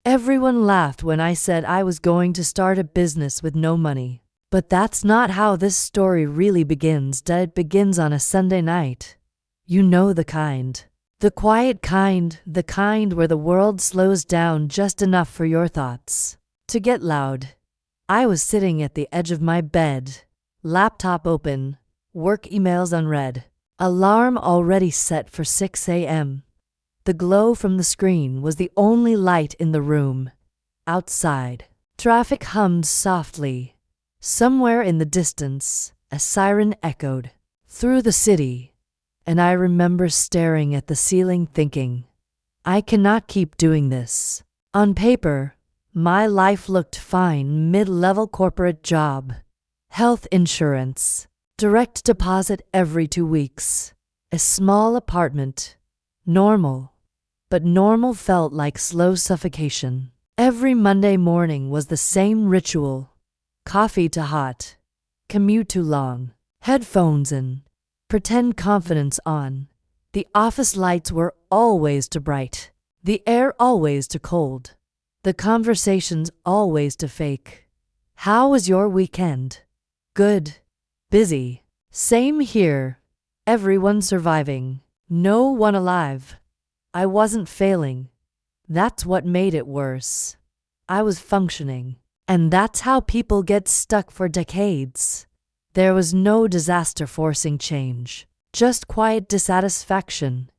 Everyone laughed when I said I was going to start a business with no money. But that's not how this story really begins. It begins on a Sunday night. You know the kind. The quiet kind, the kind where the world slows down just enough for your thoughts to get loud. I was sitting at the edge of my bed, laptop open, work emails unread, alarm already set for 6 a.m. The glow from the screen was the only light in the room. Outside, traffic hummed softly. Somewhere in the distance, a siren echoed through the city, and I remember staring at the ceiling thinking, I cannot keep doing this. On paper, my life looked fine: mid-level corporate job, health insurance, direct deposit every 2 weeks, a small apartment. Normal. But normal felt like slow suffocation. Every Monday morning was the same ritual. Coffee to hot, commute too long, headphones in, pretend confidence on. The office lights were always too bright, the air always too cold, the conversations always too fake. How was your weekend? Good. Busy. Same here. Everyone surviving. No one alive. I wasn't failing. That's what made it worse. I was functioning. And that's how people get stuck for decades. There was no disaster forcing change, just quiet dissatisfaction,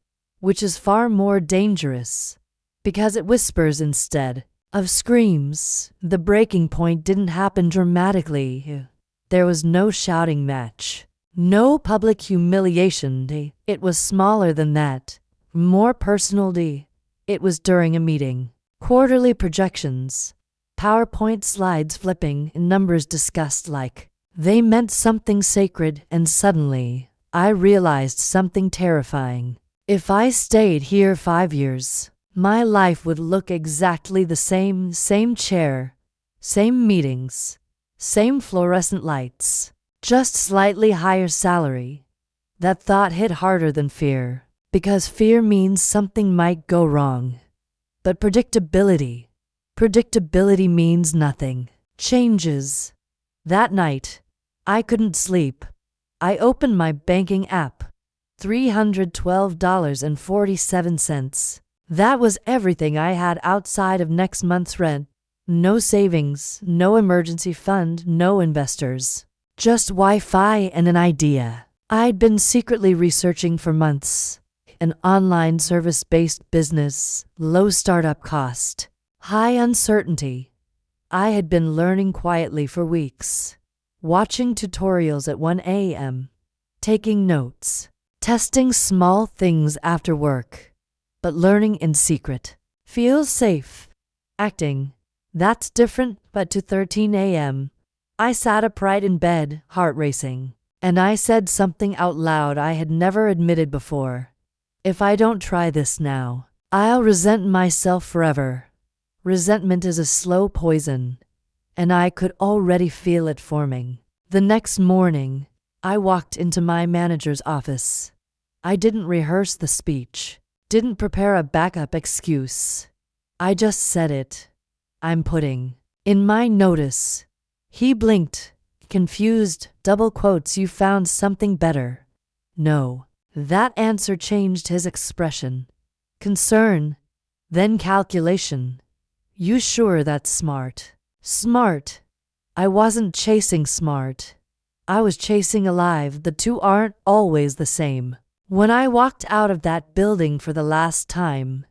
which is far more dangerous, because it whispers instead of screams. The breaking point didn't happen dramatically. There was no shouting match, no public humiliation. It was smaller than that, more personal. It was during a meeting. Quarterly projections, PowerPoint slides flipping, numbers discussed like they meant something sacred, and suddenly I realized something terrifying. If I stayed here 5 years, my life would look exactly the same chair, same meetings, same fluorescent lights, just slightly higher salary. That thought hit harder than fear, because fear means something might go wrong. But predictability means nothing changes. That night, I couldn't sleep. I opened my banking app. $312.47. That was everything I had outside of next month's rent. No savings, no emergency fund, no investors. Just Wi-Fi and an idea I'd been secretly researching for months. An online service-based business, low startup cost, high uncertainty. I had been learning quietly for weeks, watching tutorials at 1 a.m., taking notes, testing small things after work, but learning in secret. Feels safe. Acting. That's different. But to 13 a.m., I sat upright in bed, heart racing, and I said something out loud I had never admitted before. If I don't try this now, I'll resent myself forever. Resentment is a slow poison, and I could already feel it forming. The next morning, I walked into my manager's office. I didn't rehearse the speech, didn't prepare a backup excuse. I just said it. I'm putting in my notice. He blinked, confused, double quotes, you found something better. No. That answer changed his expression. Concern, then calculation. You sure that's smart? Smart. I wasn't chasing smart. I was chasing alive. The two aren't always the same. When I walked out of that building for the last time,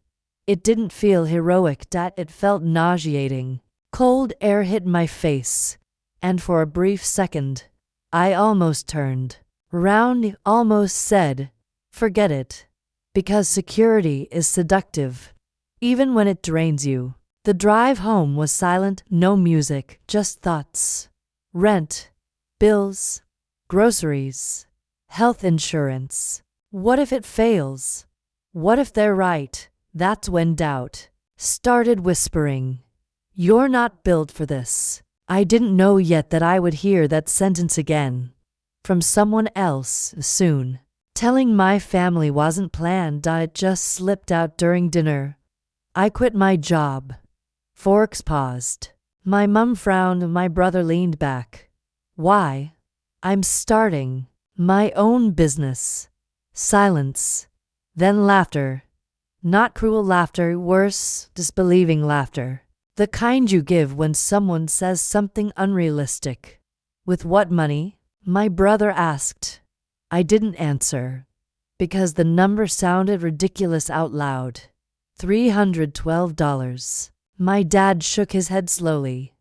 it didn't feel heroic. It felt nauseating. Cold air hit my face, and for a brief second, I almost turned round, almost said, forget it. Because security is seductive, even when it drains you. The drive home was silent, no music, just thoughts. Rent, bills, groceries, health insurance. What if it fails? What if they're right? That's when doubt started whispering. You're not built for this. I didn't know yet that I would hear that sentence again. From someone else, soon. Telling my family wasn't planned. It just slipped out during dinner. I quit my job. Forks paused. My mum frowned, my brother leaned back. Why? I'm starting my own business. Silence. Then laughter. Not cruel laughter, worse, disbelieving laughter. The kind you give when someone says something unrealistic. With what money? My brother asked. I didn't answer, because the number sounded ridiculous out loud. $312. My dad shook his head slowly.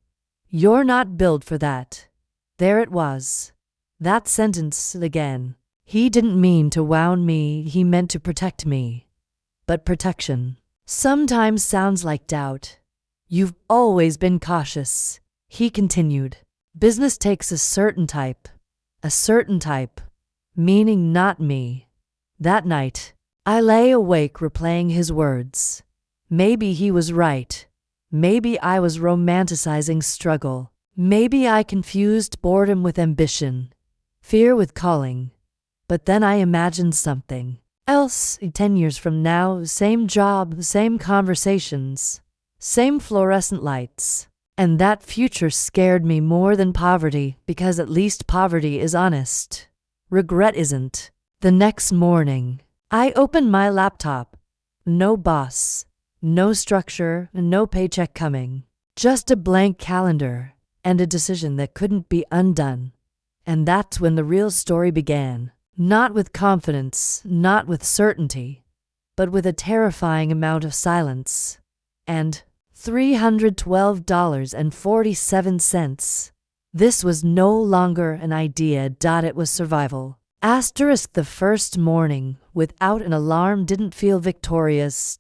You're not built for that. There it was. That sentence again. He didn't mean to wound me, he meant to protect me. But protection sometimes sounds like doubt. You've always been cautious, he continued. Business takes a certain type, meaning not me. That night, I lay awake replaying his words. Maybe he was right. Maybe I was romanticizing struggle. Maybe I confused boredom with ambition, fear with calling. But then I imagined something else. 10 years from now, same job, same conversations, same fluorescent lights. And that future scared me more than poverty, because at least poverty is honest. Regret isn't. The next morning, I opened my laptop. No boss, no structure, no paycheck coming. Just a blank calendar and a decision that couldn't be undone. And that's when the real story began. Not with confidence, not with certainty, but with a terrifying amount of silence. And $312.47. This was no longer an idea. It was survival. The first morning, without an alarm, didn't feel victorious.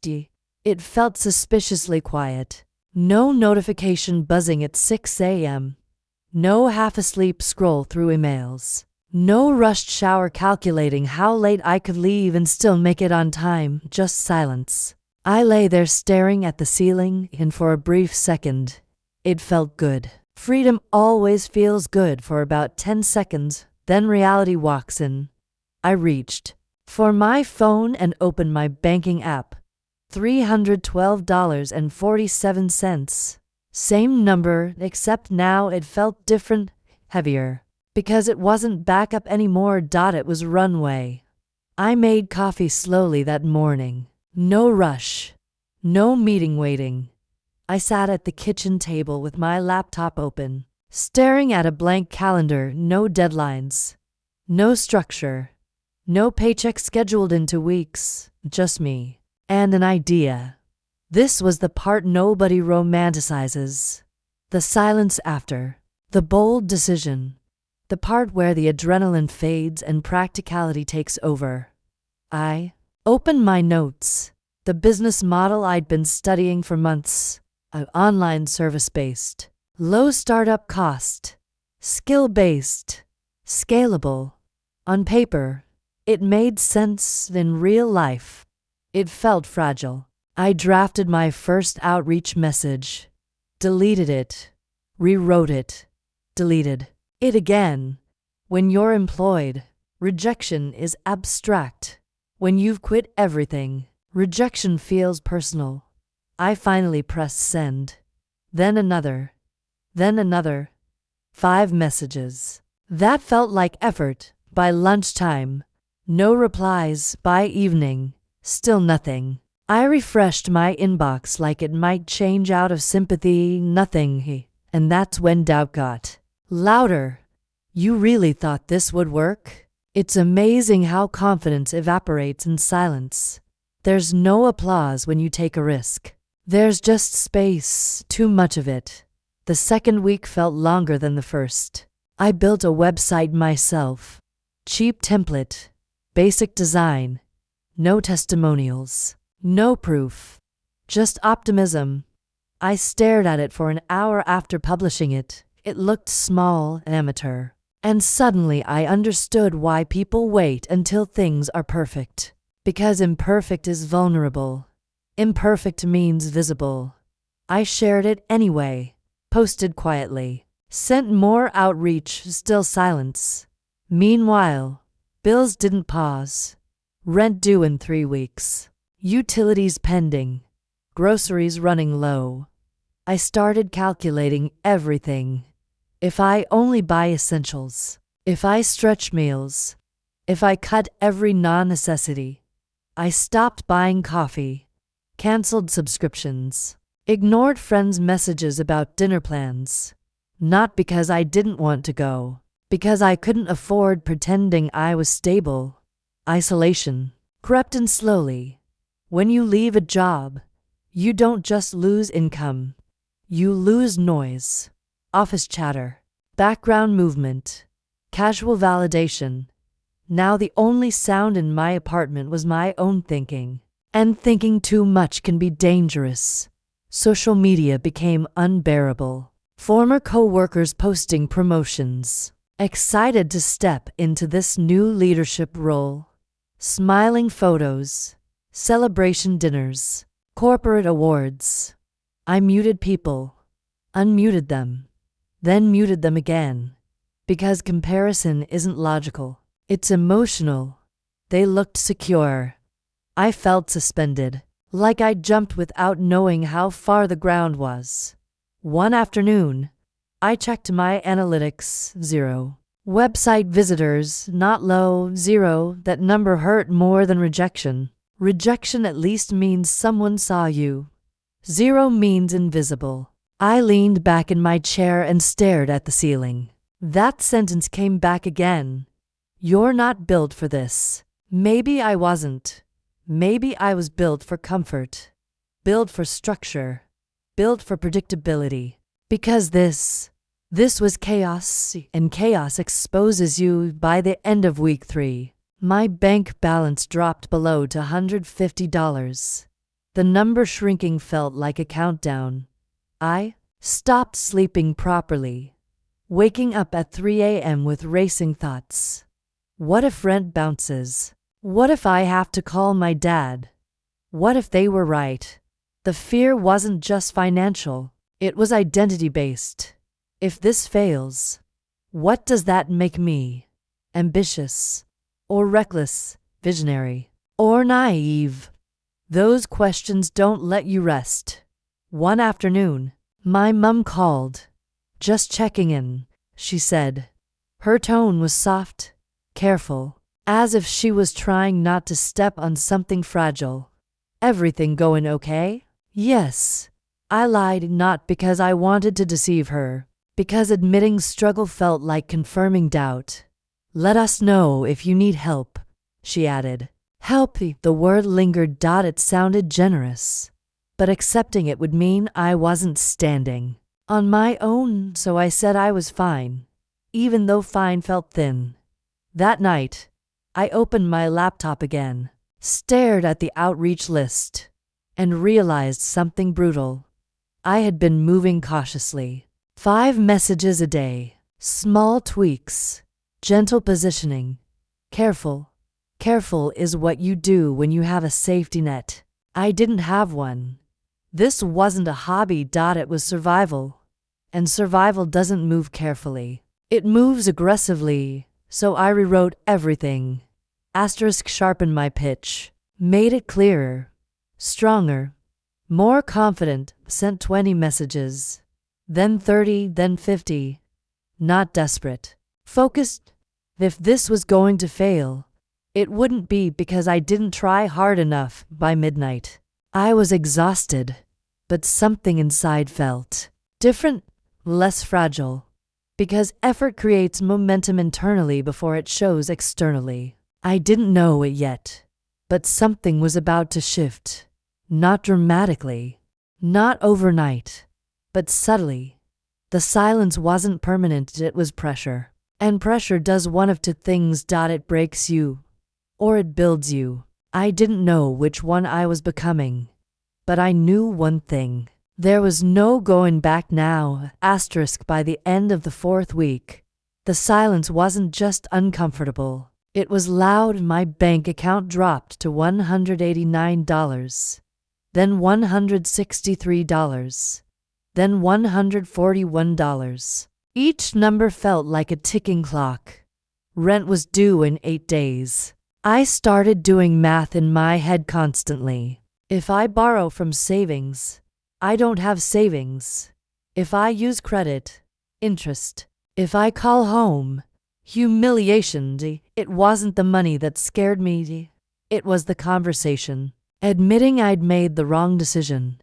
It felt suspiciously quiet. No notification buzzing at 6 a.m. No half-asleep scroll through emails. No rushed shower calculating how late I could leave and still make it on time. Just silence. I lay there staring at the ceiling, and for a brief second, it felt good. Freedom always feels good for about 10 seconds, then reality walks in. I reached for my phone and opened my banking app. $312.47. Same number, except now it felt different, heavier. Because it wasn't backup anymore. It was runway. I made coffee slowly that morning. No rush. No meeting waiting. I sat at the kitchen table with my laptop open, staring at a blank calendar. No deadlines. No structure. No paycheck scheduled into weeks. Just me. And an idea. This was the part nobody romanticizes. The silence after. The bold decision. The part where the adrenaline fades and practicality takes over. I opened my notes. The business model I'd been studying for months. Online service-based. Low startup cost. Skill-based. Scalable. On paper, it made sense. In real life, it felt fragile. I drafted my first outreach message. Deleted it. Rewrote it. Deleted it again. When you're employed, rejection is abstract. When you've quit everything, rejection feels personal. I finally pressed send. Then another. Then another. 5 messages. That felt like effort. By lunchtime, no replies. By evening, still nothing. I refreshed my inbox like it might change out of sympathy. Nothing. And that's when doubt got louder. You really thought this would work? It's amazing how confidence evaporates in silence. There's no applause when you take a risk. There's just space, too much of it. The second week felt longer than the first. I built a website myself. Cheap template. Basic design. No testimonials. No proof. Just optimism. I stared at it for an hour after publishing it. It looked small, amateur. And suddenly I understood why people wait until things are perfect. Because imperfect is vulnerable. Imperfect means visible. I shared it anyway. Posted quietly. Sent more outreach, still silence. Meanwhile, bills didn't pause. Rent due in 3 weeks. Utilities pending. Groceries running low. I started calculating everything. If I only buy essentials, if I stretch meals, if I cut every non-necessity. I stopped buying coffee, canceled subscriptions, ignored friends' messages about dinner plans. Not because I didn't want to go, because I couldn't afford pretending I was stable. Isolation crept in slowly. When you leave a job, you don't just lose income. You lose noise, office chatter, background movement, casual validation. Now the only sound in my apartment was my own thinking. And thinking too much can be dangerous. Social media became unbearable. Former co-workers posting promotions, excited to step into this new leadership role. Smiling photos, celebration dinners, corporate awards. I muted people, unmuted them, then muted them again. Because comparison isn't logical, it's emotional. They looked secure. I felt suspended, like I jumped without knowing how far the ground was. One afternoon, I checked my analytics, 0. Website visitors, not low, 0. That number hurt more than rejection. Rejection at least means someone saw you. 0 means invisible. I leaned back in my chair and stared at the ceiling. That sentence came back again. You're not built for this. Maybe I wasn't. Maybe I was built for comfort, built for structure, built for predictability. Because this was chaos, and chaos exposes you. By the end of week 3. My bank balance dropped below to $150. The number shrinking felt like a countdown. I stopped sleeping properly, waking up at 3 a.m. with racing thoughts. What if rent bounces? What if I have to call my dad? What if they were right? The fear wasn't just financial, it was identity-based. If this fails, what does that make me? Ambitious, or reckless, visionary, or naive? Those questions don't let you rest. One afternoon, my mom called. Just checking in, she said. Her tone was soft, careful, as if she was trying not to step on something fragile. Everything going okay? Yes. I lied, not because I wanted to deceive her, because admitting struggle felt like confirming doubt. Let us know if you need help, she added. Help, the word lingered. It sounded generous, but accepting it would mean I wasn't standing on my own, so I said I was fine, even though fine felt thin. That night, I opened my laptop again, stared at the outreach list, and realized something brutal. I had been moving cautiously. 5 messages a day, small tweaks, gentle positioning. Careful. Careful is what you do when you have a safety net. I didn't have one. This wasn't a hobby. It was survival. And survival doesn't move carefully. It moves aggressively, so I rewrote everything. Sharpened my pitch, made it clearer, stronger, more confident, sent 20 messages, then 30, then 50. Not desperate. Focused. If this was going to fail, it wouldn't be because I didn't try hard enough. By midnight, I was exhausted, but something inside felt different, less fragile. Because effort creates momentum internally before it shows externally. I didn't know it yet, but something was about to shift. Not dramatically, not overnight, but subtly. The silence wasn't permanent, it was pressure. And pressure does one of 2 things. It breaks you, or it builds you. I didn't know which one I was becoming, but I knew one thing. There was no going back now. By the end of the 4th week, the silence wasn't just uncomfortable. It was loud. My bank account dropped to $189, then $163, then $141. Each number felt like a ticking clock. Rent was due in 8 days. I started doing math in my head constantly. If I borrow from savings, I don't have savings. If I use credit, interest. If I call home, humiliation. It wasn't the money that scared me. It was the conversation. Admitting I'd made the wrong decision.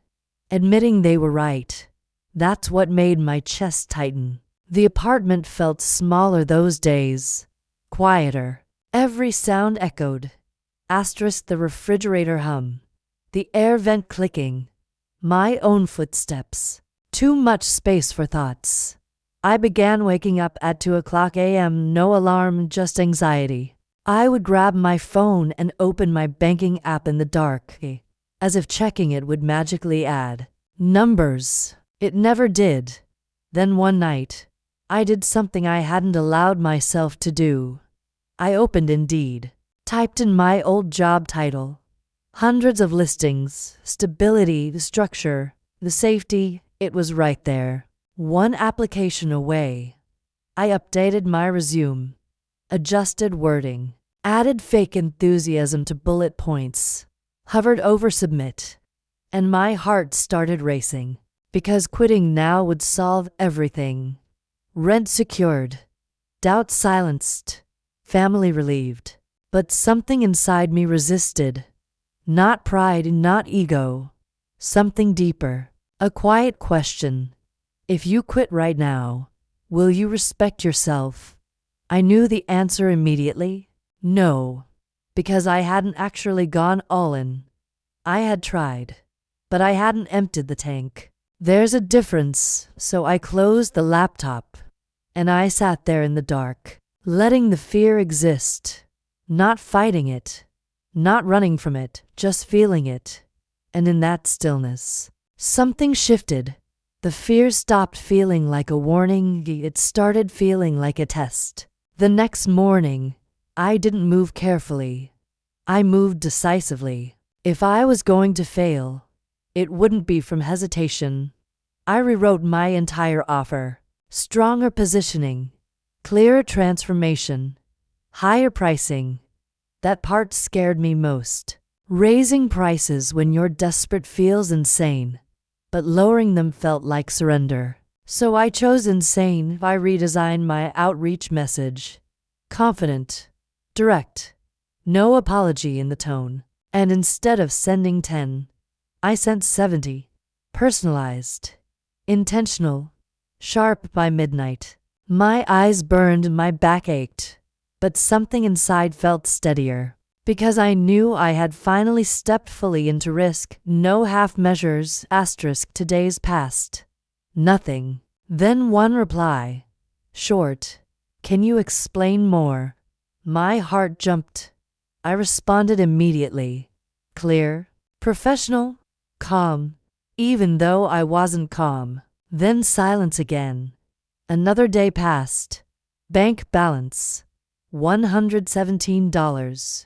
Admitting they were right. That's what made my chest tighten. The apartment felt smaller those days. Quieter. Every sound echoed. Asterisk the refrigerator hum. The air vent clicking. My own footsteps. Too much space for thoughts. I began waking up at 2 a.m. No alarm, just anxiety. I would grab my phone and open my banking app in the dark, as if checking it would magically add numbers. It never did. Then one night, I did something I hadn't allowed myself to do. I opened Indeed, typed in my old job title. Hundreds of listings, stability, the structure, the safety, it was right there. One application away. I updated my resume, adjusted wording, added fake enthusiasm to bullet points, hovered over submit, and my heart started racing, because quitting now would solve everything. Rent secured, doubt silenced, family relieved, but something inside me resisted. Not pride, not ego, something deeper, a quiet question. If you quit right now, will you respect yourself? I knew the answer immediately. No, because I hadn't actually gone all in. I had tried, but I hadn't emptied the tank. There's a difference, so I closed the laptop, and I sat there in the dark, letting the fear exist, not fighting it, not running from it, just feeling it. And in that stillness, something shifted. The fear stopped feeling like a warning, it started feeling like a test. The next morning, I didn't move carefully. I moved decisively. If I was going to fail, it wouldn't be from hesitation. I rewrote my entire offer. Stronger positioning, clearer transformation, higher pricing. That part scared me most. Raising prices when you're desperate feels insane, but lowering them felt like surrender. So I chose insane. I redesigned my outreach message. Confident, direct, no apology in the tone. And instead of sending 10, I sent 70. Personalized, intentional, sharp by midnight. My eyes burned, my back ached, but something inside felt steadier. Because I knew I had finally stepped fully into risk. No half measures, asterisk today's past. Nothing. Then one reply. Short. Can you explain more? My heart jumped. I responded immediately. Clear, professional, calm, even though I wasn't calm. Then silence again. Another day passed. Bank balance, $117.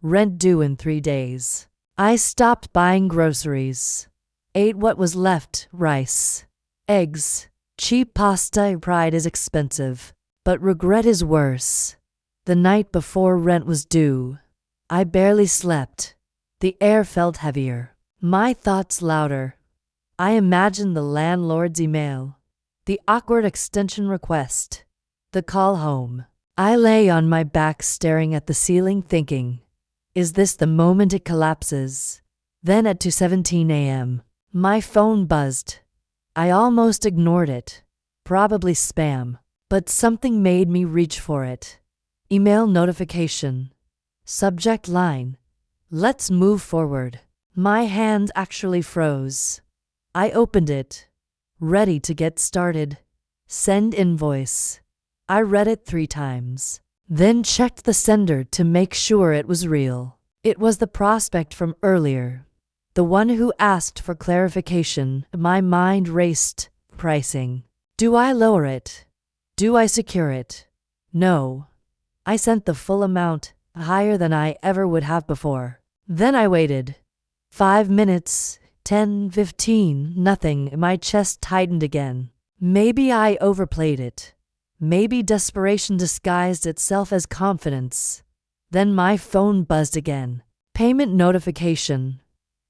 Rent due in 3 days. I stopped buying groceries. Ate what was left, rice, eggs, cheap pasta. Pride is expensive, but regret is worse. The night before rent was due, I barely slept. The air felt heavier. My thoughts louder. I imagined the landlord's email, the awkward extension request, the call home. I lay on my back staring at the ceiling thinking, is this the moment it collapses? Then at 2:17 a.m., my phone buzzed. I almost ignored it. Probably spam. But something made me reach for it. Email notification. Subject line. Let's move forward. My hand actually froze. I opened it. Ready to get started. Send invoice. I read it 3 times. Then checked the sender to make sure it was real. It was the prospect from earlier, the one who asked for clarification. My mind raced. Pricing. Do I lower it? Do I secure it? No. I sent the full amount, higher than I ever would have before. Then I waited. 5 minutes, 10, 15, nothing. My chest tightened again. Maybe I overplayed it. Maybe desperation disguised itself as confidence. Then my phone buzzed again. Payment notification.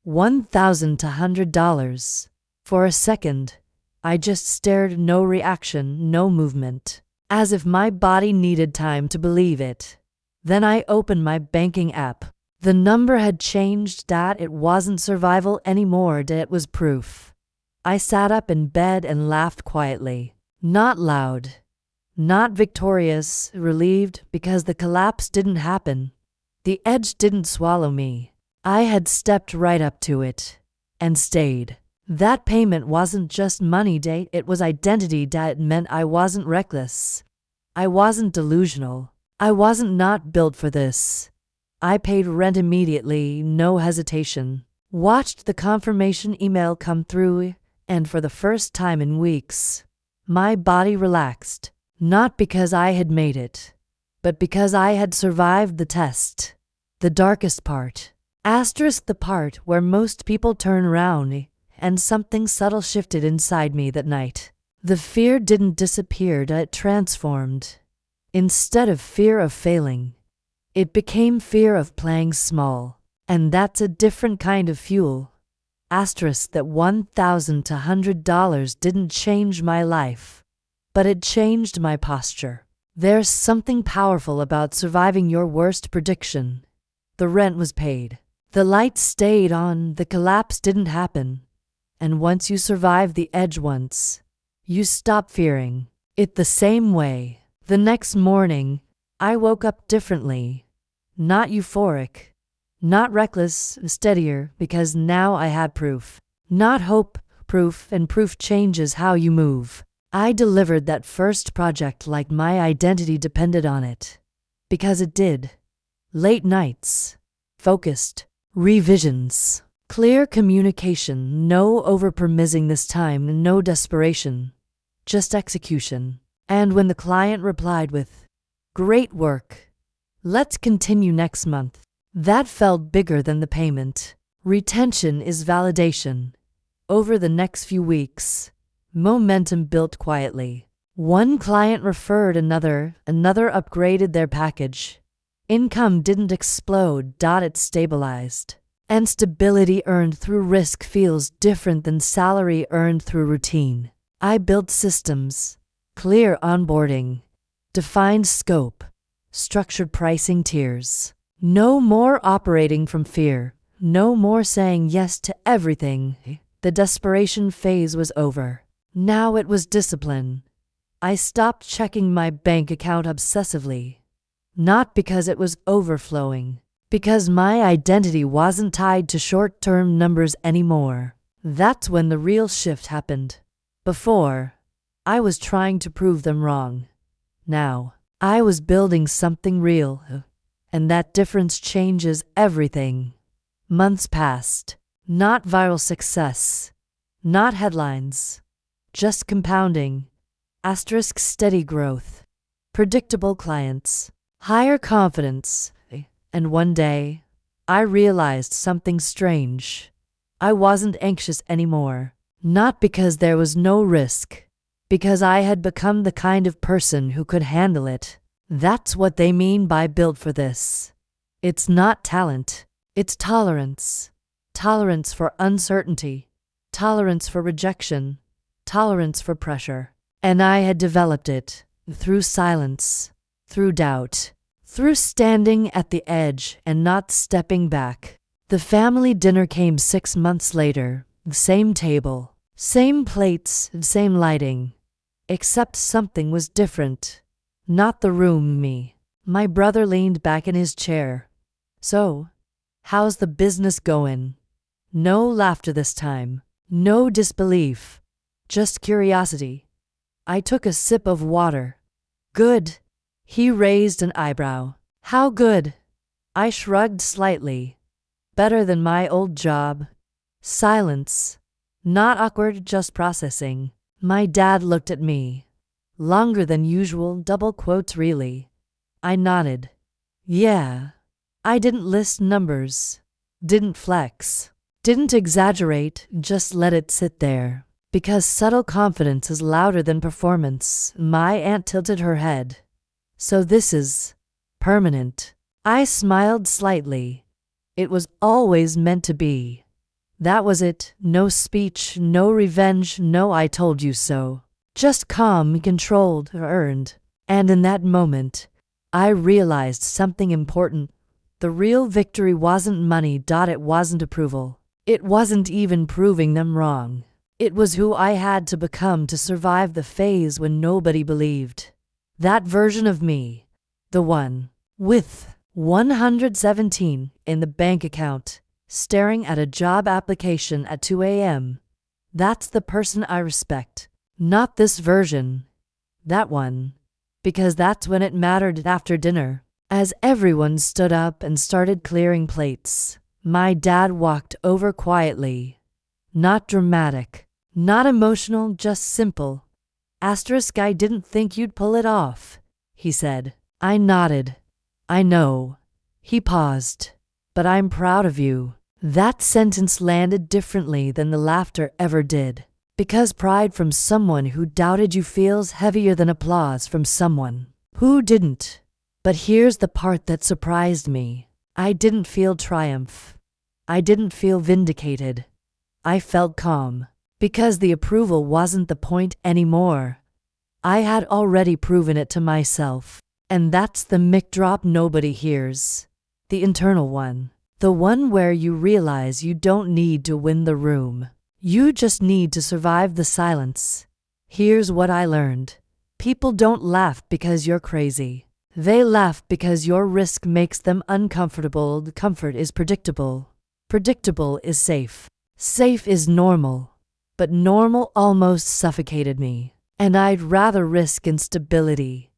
$1,100. For a second, I just stared, no reaction, no movement, as if my body needed time to believe it. Then I opened my banking app. The number had changed. It wasn't survival anymore. It was proof. I sat up in bed and laughed quietly. Not loud. Not victorious, relieved, because the collapse didn't happen. The edge didn't swallow me. I had stepped right up to it. And stayed. That payment wasn't just money, it was identity. It meant I wasn't reckless. I wasn't delusional. I wasn't not built for this. I paid rent immediately, no hesitation. Watched the confirmation email come through, and for the first time in weeks, my body relaxed. Not because I had made it, but because I had survived the test. The darkest part. Asterisk the part where most people turn around, and something subtle shifted inside me that night. The fear didn't disappear, it transformed. Instead of fear of failing, it became fear of playing small. And that's a different kind of fuel. Asterisk that $1,000 to $100 didn't change my life, but it changed my posture. There's something powerful about surviving your worst prediction. The rent was paid. The lights stayed on, the collapse didn't happen. And once you survive the edge once, you stop fearing it the same way. The next morning, I woke up differently. Not euphoric, not reckless, steadier, because now I had proof. Not hope, proof, and proof changes how you move. I delivered that first project like my identity depended on it. Because it did. Late nights. Focused. Revisions. Clear communication. No overpromising this time. No desperation. Just execution. And when the client replied with, "Great work. Let's continue next month," that felt bigger than the payment. Retention is validation. Over the next few weeks, momentum built quietly. One client referred another upgraded their package. Income didn't explode, it stabilized. And stability earned through risk feels different than salary earned through routine. I built systems, clear onboarding, defined scope, structured pricing tiers. No more operating from fear, no more saying yes to everything. The desperation phase was over. Now it was discipline. I stopped checking my bank account obsessively. Not because it was overflowing, because my identity wasn't tied to short-term numbers anymore. That's when the real shift happened. Before, I was trying to prove them wrong. Now, I was building something real, and that difference changes everything. Months passed. Not viral success. Not headlines. Just compounding. Asterisk steady growth. Predictable clients. Higher confidence. And one day, I realized something strange. I wasn't anxious anymore. Not because there was no risk. Because I had become the kind of person who could handle it. That's what they mean by built for this. It's not talent. It's tolerance. Tolerance for uncertainty. Tolerance for rejection. Tolerance for pressure. And I had developed it through silence, through doubt, through standing at the edge and not stepping back. The family dinner came 6 months later. The same table, same plates, same lighting. Except something was different. Not the room, me. My brother leaned back in his chair. "So, how's the business going?" No laughter this time. No disbelief. Just curiosity. I took a sip of water. "Good." He raised an eyebrow. "How good?" I shrugged slightly. "Better than my old job." Silence. Not awkward, just processing. My dad looked at me. Longer than usual, double quotes really. I nodded. "Yeah." I didn't list numbers. Didn't flex. Didn't exaggerate, just let it sit there. Because subtle confidence is louder than performance. My aunt tilted her head. "So this is permanent." I smiled slightly. It was always meant to be. That was it. No speech, no revenge, no I told you so. Just calm, controlled, earned. And in that moment, I realized something important. The real victory wasn't money. It wasn't approval. It wasn't even proving them wrong. It was who I had to become to survive the phase when nobody believed. That version of me, the one with 117 in the bank account, staring at a job application at 2 a.m. That's the person I respect. Not this version. That one. Because that's when it mattered after dinner. As everyone stood up and started clearing plates, my dad walked over quietly. Not dramatic. Not emotional, just simple. I didn't think you'd pull it off, he said. I nodded. I know. He paused. But I'm proud of you. That sentence landed differently than the laughter ever did. Because pride from someone who doubted you feels heavier than applause from someone who didn't. But here's the part that surprised me. I didn't feel triumph. I didn't feel vindicated. I felt calm. Because the approval wasn't the point anymore. I had already proven it to myself. And that's the mic drop nobody hears. The internal one. The one where you realize you don't need to win the room. You just need to survive the silence. Here's what I learned. People don't laugh because you're crazy. They laugh because your risk makes them uncomfortable. Comfort is predictable. Predictable is safe. Safe is normal. But normal almost suffocated me. And I'd rather risk instability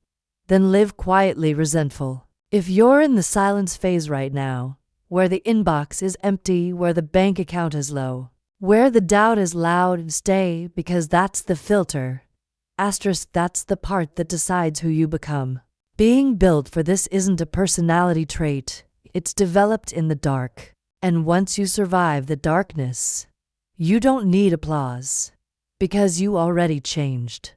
than live quietly resentful. If you're in the silence phase right now, where the inbox is empty, where the bank account is low, where the doubt is loud, stay, because that's the filter. That's the part that decides who you become. Being built for this isn't a personality trait. It's developed in the dark. And once you survive the darkness, you don't need applause, because you already changed.